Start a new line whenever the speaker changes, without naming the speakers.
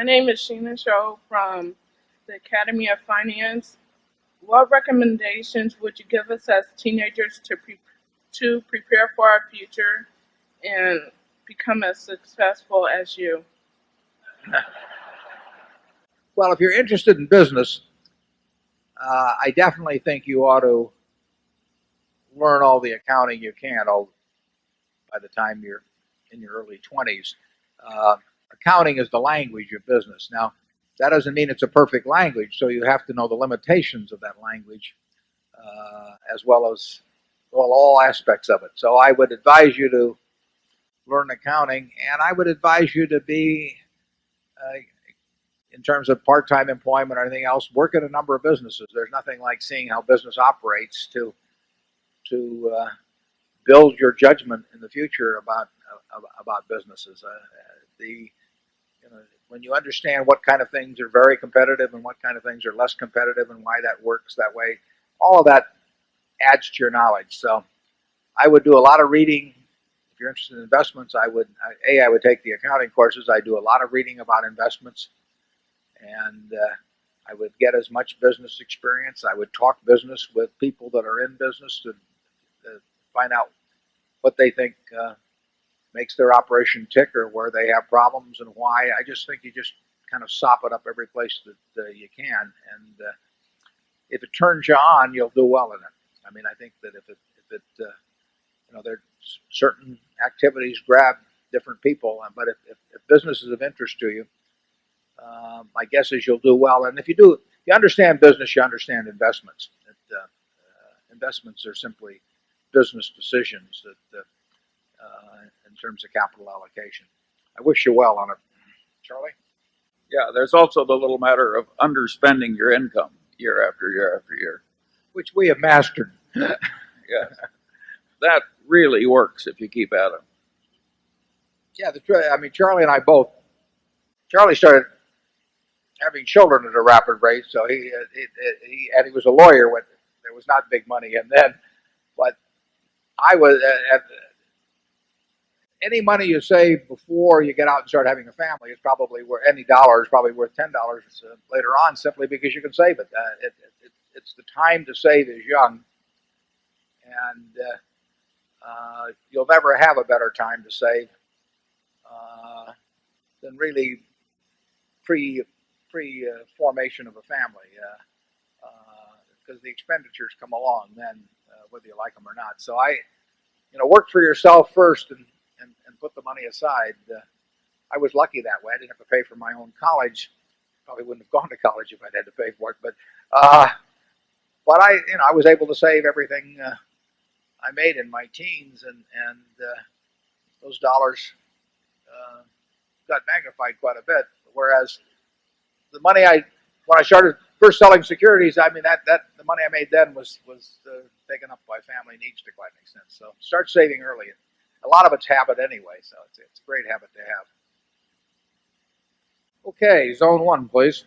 My name is Sheena Cho from the Academy of Finance. What recommendations would you give us as teenagers to prepare for our future and become as successful as you?
Well, if you're interested in business, I definitely think you ought to learn all the accounting you can by the time you're in your early 20s. Accounting is the language of business. Now, that doesn't mean it's a perfect language, so you have to know the limitations of that language as well as all aspects of it. So I would advise you to learn accounting, and I would advise you to be, in terms of part-time employment or anything else, work at a number of businesses. There's nothing like seeing how business operates to build your judgment in the future about businesses. When you understand what kind of things are very competitive and what kind of things are less competitive and why that works that way, all of that adds to your knowledge. So I would do a lot of reading. If you're interested in investments, I would take the accounting courses. I do a lot of reading about investments, and I would get as much business experience. I would talk business with people that are in business to find out what they think makes their operation tick or where they have problems and why. I just think you just kind of sop it up every place that you can, and if it turns you on, you'll do well in it. I mean, I think that if it there certain activities grab different people, but if business is of interest to you, my guess is you'll do well. And if you understand business, you understand investments. Investments are simply business decisions that in terms of capital allocation. I wish you well on it, Charlie.
Yeah, there's also the little matter of underspending your income year after year after year,
which we have mastered.
Yes, that really works if you keep at it.
Yeah, I mean, Charlie and I both. Charlie started having children at a rapid rate, so he was a lawyer when there was not big money in then, but I was any money you save before you get out and start having a family is probably worth any dollar is probably worth $10 later on, simply because you can save it. It's the time to save is young, and you'll never have a better time to save than really pre-formation of a family, because the expenditures come along then, whether you like them or not. So work for yourself first and put the money aside. I was lucky that way. I didn't have to pay for my own college. Probably wouldn't have gone to college if I'd had to pay for it. But I was able to save everything I made in my teens, and those dollars got magnified quite a bit. Whereas the money when I started first selling securities, I mean that the money I made then was taken up by family needs to quite an extent. So start saving early. A lot of it's habit anyway, so it's a great habit to have. Okay, zone one, please.